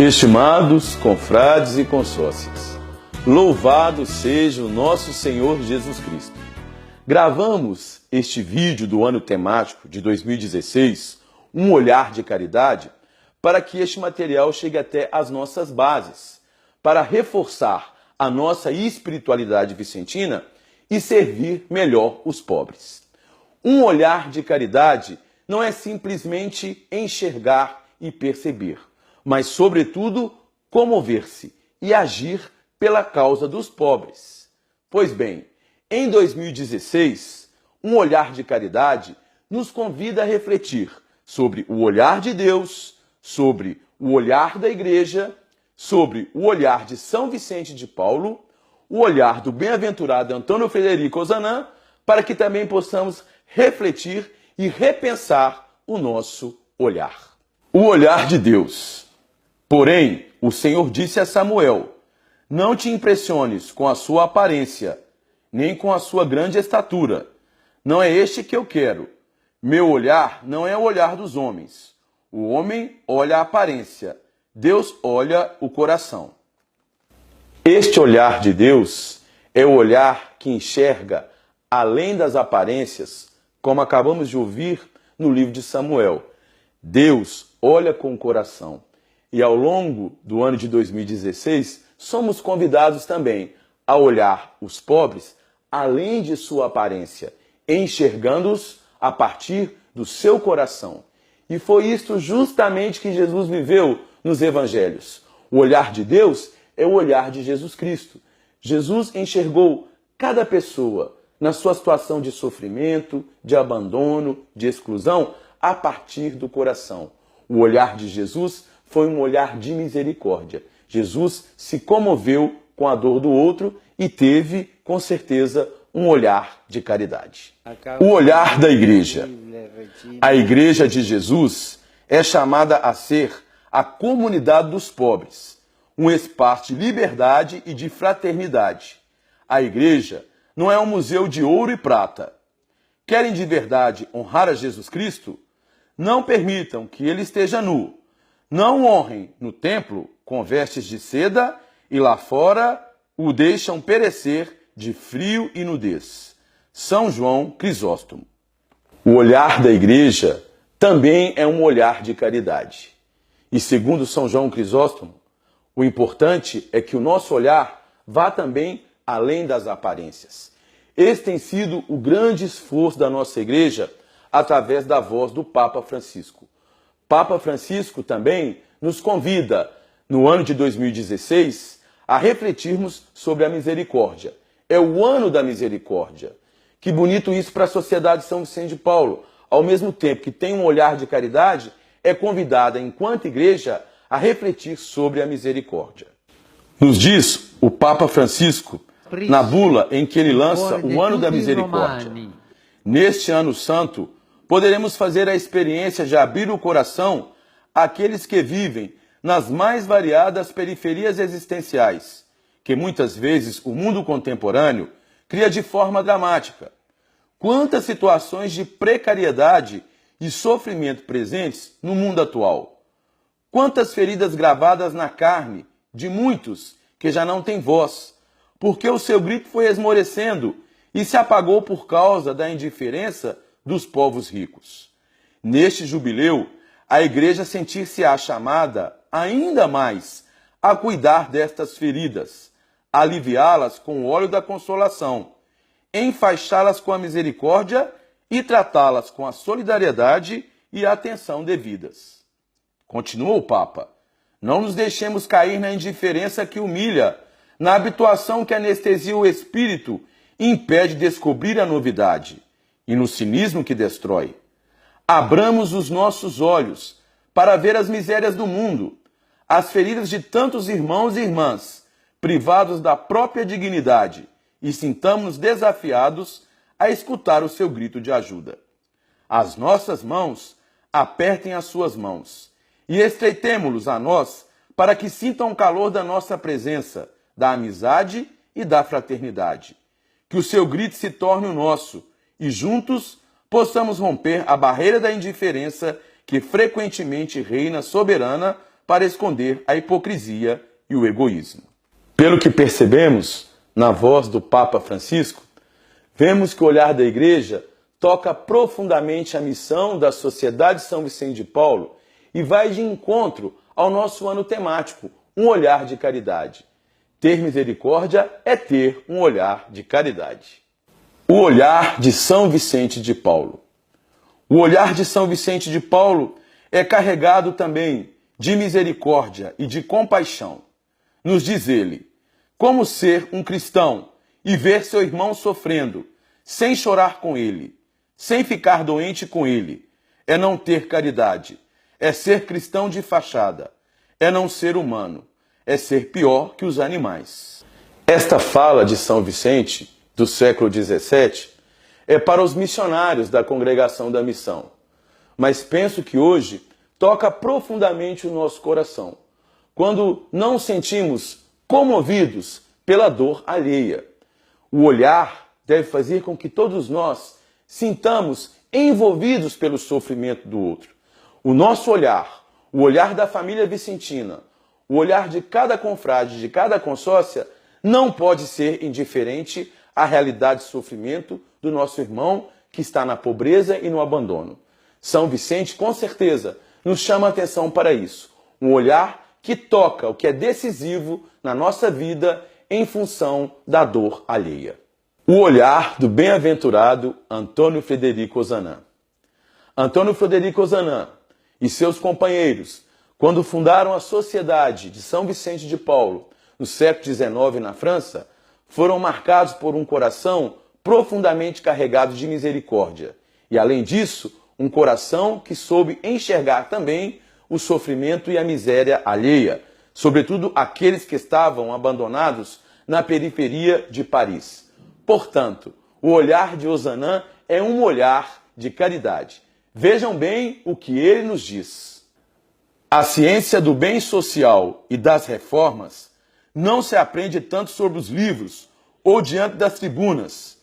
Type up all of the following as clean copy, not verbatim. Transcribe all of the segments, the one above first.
Estimados confrades e consórcias, louvado seja o nosso Senhor Jesus Cristo. Gravamos este vídeo do ano temático de 2016, Um Olhar de Caridade, para que este material chegue até as nossas bases, para reforçar a nossa espiritualidade vicentina e servir melhor os pobres. Um olhar de caridade não é simplesmente enxergar e perceber, mas, sobretudo, comover-se e agir pela causa dos pobres. Pois bem, em 2016, um olhar de caridade nos convida a refletir sobre o olhar de Deus, sobre o olhar da Igreja, sobre o olhar de São Vicente de Paulo, o olhar do bem-aventurado Antônio Frederico Ozanam, para que também possamos refletir e repensar o nosso olhar. O olhar de Deus. Porém, o Senhor disse a Samuel: não te impressiones com a sua aparência, nem com a sua grande estatura. Não é este que eu quero. Meu olhar não é o olhar dos homens. O homem olha a aparência, Deus olha o coração. Este olhar de Deus é o olhar que enxerga além das aparências, como acabamos de ouvir no livro de Samuel. Deus olha com o coração. E ao longo do ano de 2016, somos convidados também a olhar os pobres além de sua aparência, enxergando-os a partir do seu coração. E foi isto justamente que Jesus viveu nos evangelhos. O olhar de Deus é o olhar de Jesus Cristo. Jesus enxergou cada pessoa na sua situação de sofrimento, de abandono, de exclusão, a partir do coração. O olhar de Jesus foi um olhar de misericórdia. Jesus se comoveu com a dor do outro e teve, com certeza, um olhar de caridade. O olhar da Igreja. A Igreja de Jesus é chamada a ser a comunidade dos pobres, um espaço de liberdade e de fraternidade. A Igreja não é um museu de ouro e prata. Querem de verdade honrar a Jesus Cristo? Não permitam que ele esteja nu. Não o honrem no templo com vestes de seda e lá fora o deixam perecer de frio e nudez. São João Crisóstomo. O olhar da Igreja também é um olhar de caridade. E segundo São João Crisóstomo, o importante é que o nosso olhar vá também além das aparências. Esse tem sido o grande esforço da nossa Igreja através da voz do Papa Francisco. Papa Francisco também nos convida, no ano de 2016, a refletirmos sobre a misericórdia. É o ano da misericórdia. Que bonito isso para a sociedade de São Vicente de Paulo. Ao mesmo tempo que tem um olhar de caridade, é convidada, enquanto igreja, a refletir sobre a misericórdia. Nos diz o Papa Francisco, na bula em que ele lança o ano da misericórdia. Neste ano santo, poderemos fazer a experiência de abrir o coração àqueles que vivem nas mais variadas periferias existenciais, que muitas vezes o mundo contemporâneo cria de forma dramática. Quantas situações de precariedade e sofrimento presentes no mundo atual. Quantas feridas gravadas na carne de muitos que já não têm voz, porque o seu grito foi esmorecendo e se apagou por causa da indiferença dos povos ricos. Neste jubileu, a Igreja sentir-se-á chamada ainda mais a cuidar destas feridas, aliviá-las com o óleo da consolação, enfaixá-las com a misericórdia e tratá-las com a solidariedade e a atenção devidas. Continua o Papa: não nos deixemos cair na indiferença que humilha, na habituação que anestesia o espírito e impede descobrir a novidade, e no cinismo que destrói. Abramos os nossos olhos para ver as misérias do mundo, as feridas de tantos irmãos e irmãs, privados da própria dignidade, e sintamos-nos desafiados a escutar o seu grito de ajuda. As nossas mãos apertem as suas mãos, e estreitemo-los a nós para que sintam o calor da nossa presença, da amizade e da fraternidade. Que o seu grito se torne o nosso, e juntos possamos romper a barreira da indiferença que frequentemente reina soberana para esconder a hipocrisia e o egoísmo. Pelo que percebemos na voz do Papa Francisco, vemos que o olhar da Igreja toca profundamente a missão da Sociedade São Vicente de Paulo e vai de encontro ao nosso ano temático, um olhar de caridade. Ter misericórdia é ter um olhar de caridade. O olhar de São Vicente de Paulo. O olhar de São Vicente de Paulo é carregado também de misericórdia e de compaixão. Nos diz ele, como ser um cristão e ver seu irmão sofrendo, sem chorar com ele, sem ficar doente com ele, é não ter caridade, é ser cristão de fachada, é não ser humano, é ser pior que os animais. Esta fala de São Vicente, do século XVII, é para os missionários da Congregação da Missão. Mas penso que hoje toca profundamente o nosso coração, quando não sentimos comovidos pela dor alheia. O olhar deve fazer com que todos nós sintamos envolvidos pelo sofrimento do outro. O nosso olhar, o olhar da família vicentina, o olhar de cada confrade, de cada consórcia, não pode ser indiferente à realidade de sofrimento do nosso irmão que está na pobreza e no abandono. São Vicente, com certeza, nos chama a atenção para isso. Um olhar que toca o que é decisivo na nossa vida em função da dor alheia. O olhar do bem-aventurado Antônio Frederico Ozanam. Antônio Frederico Ozanam e seus companheiros, quando fundaram a Sociedade de São Vicente de Paulo, no século XIX na França, foram marcados por um coração profundamente carregado de misericórdia. E, além disso, um coração que soube enxergar também o sofrimento e a miséria alheia, sobretudo aqueles que estavam abandonados na periferia de Paris. Portanto, o olhar de Ozanam é um olhar de caridade. Vejam bem o que ele nos diz. A ciência do bem social e das reformas não se aprende tanto sobre os livros ou diante das tribunas,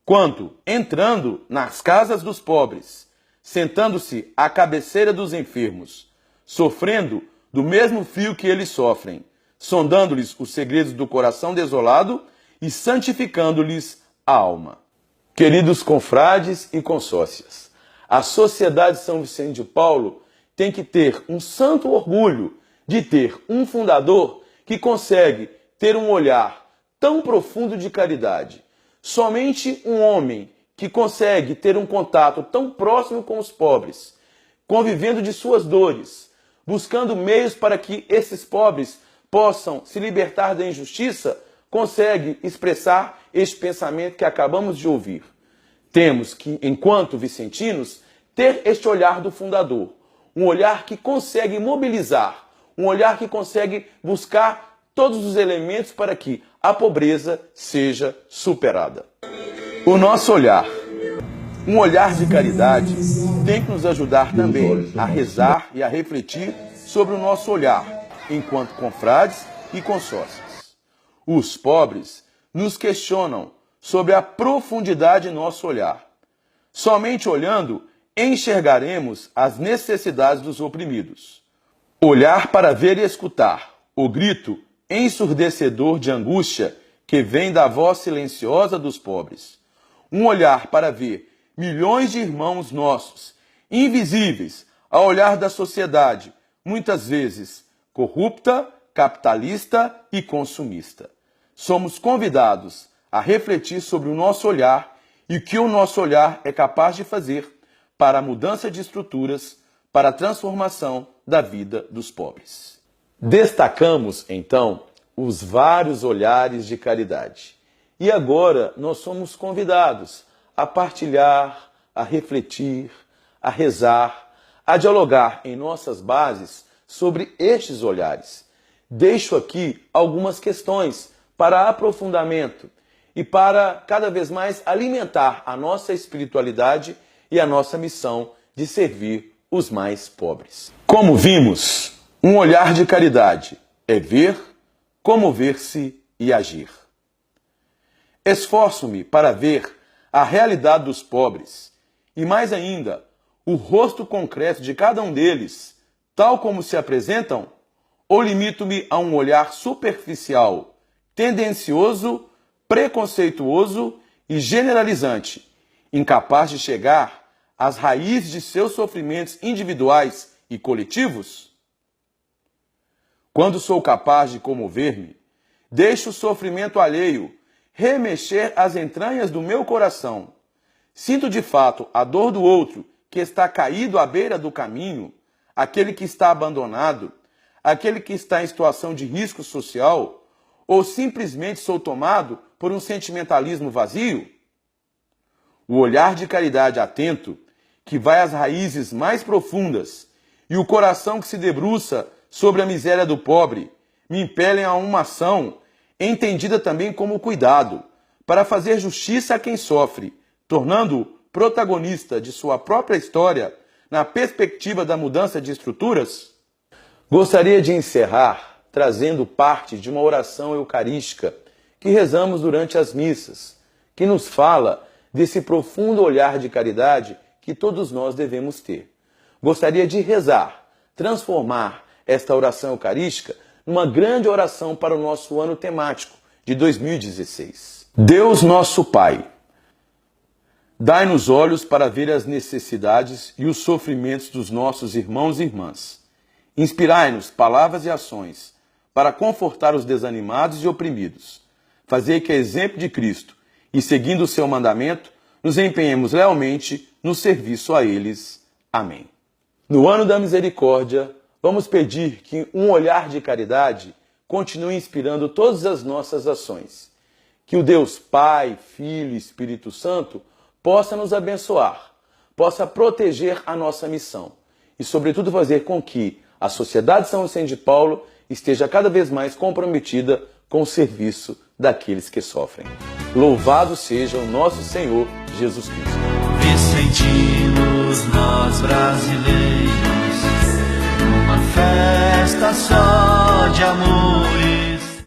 quanto entrando nas casas dos pobres, sentando-se à cabeceira dos enfermos, sofrendo do mesmo frio que eles sofrem, sondando-lhes os segredos do coração desolado e santificando-lhes a alma. Queridos confrades e consórcias, a Sociedade São Vicente de Paulo tem que ter um santo orgulho de ter um fundador que consegue ter um olhar tão profundo de caridade. Somente um homem que consegue ter um contato tão próximo com os pobres, convivendo de suas dores, buscando meios para que esses pobres possam se libertar da injustiça, consegue expressar este pensamento que acabamos de ouvir. Temos que, enquanto vicentinos, ter este olhar do fundador, um olhar que consegue mobilizar, um olhar que consegue buscar todos os elementos para que a pobreza seja superada. O nosso olhar, um olhar de caridade, tem que nos ajudar também a rezar e a refletir sobre o nosso olhar, enquanto confrades e consórcios. Os pobres nos questionam sobre a profundidade de nosso olhar. Somente olhando, enxergaremos as necessidades dos oprimidos. Olhar para ver e escutar o grito ensurdecedor de angústia que vem da voz silenciosa dos pobres. Um olhar para ver milhões de irmãos nossos, invisíveis ao olhar da sociedade, muitas vezes corrupta, capitalista e consumista. Somos convidados a refletir sobre o nosso olhar e o que o nosso olhar é capaz de fazer para a mudança de estruturas, para a transformação da vida dos pobres. Destacamos, então, os vários olhares de caridade. E agora nós somos convidados a partilhar, a refletir, a rezar, a dialogar em nossas bases sobre estes olhares. Deixo aqui algumas questões para aprofundamento e para cada vez mais alimentar a nossa espiritualidade e a nossa missão de servir os mais pobres. Como vimos, um olhar de caridade é ver, comover-se e agir. Esforço-me para ver a realidade dos pobres e, mais ainda, o rosto concreto de cada um deles, tal como se apresentam, Ou limito-me a um olhar superficial, tendencioso, preconceituoso e generalizante, incapaz de chegar às raízes de seus sofrimentos individuais e coletivos? Quando sou capaz de comover-me, deixo o sofrimento alheio remexer as entranhas do meu coração. Sinto de fato a dor do outro que está caído à beira do caminho, aquele que está abandonado, aquele que está em situação de risco social, ou simplesmente sou tomado por um sentimentalismo vazio? O olhar de caridade atento, que vai às raízes mais profundas, e o coração que se debruça sobre a miséria do pobre, me impelem a uma ação entendida também como cuidado, para fazer justiça a quem sofre, tornando-o protagonista de sua própria história na perspectiva da mudança de estruturas? Gostaria de encerrar trazendo parte de uma oração eucarística que rezamos durante as missas, que nos fala desse profundo olhar de caridade que todos nós devemos ter. Gostaria de rezar, transformar esta oração eucarística numa grande oração para o nosso ano temático de 2016. Deus nosso Pai, dai-nos olhos para ver as necessidades e os sofrimentos dos nossos irmãos e irmãs. Inspirai-nos palavras e ações para confortar os desanimados e oprimidos. Fazei que, a exemplo de Cristo e seguindo o seu mandamento, nos empenhemos lealmente no serviço a eles. Amém. No ano da misericórdia, vamos pedir que um olhar de caridade continue inspirando todas as nossas ações. Que o Deus Pai, Filho e Espírito Santo possa nos abençoar, possa proteger a nossa missão e, sobretudo, fazer com que a Sociedade São Vicente de Paulo esteja cada vez mais comprometida com o serviço daqueles que sofrem. Louvado seja o nosso Senhor Jesus Cristo. Vicentinos, nós brasileiros, uma festa só de amor.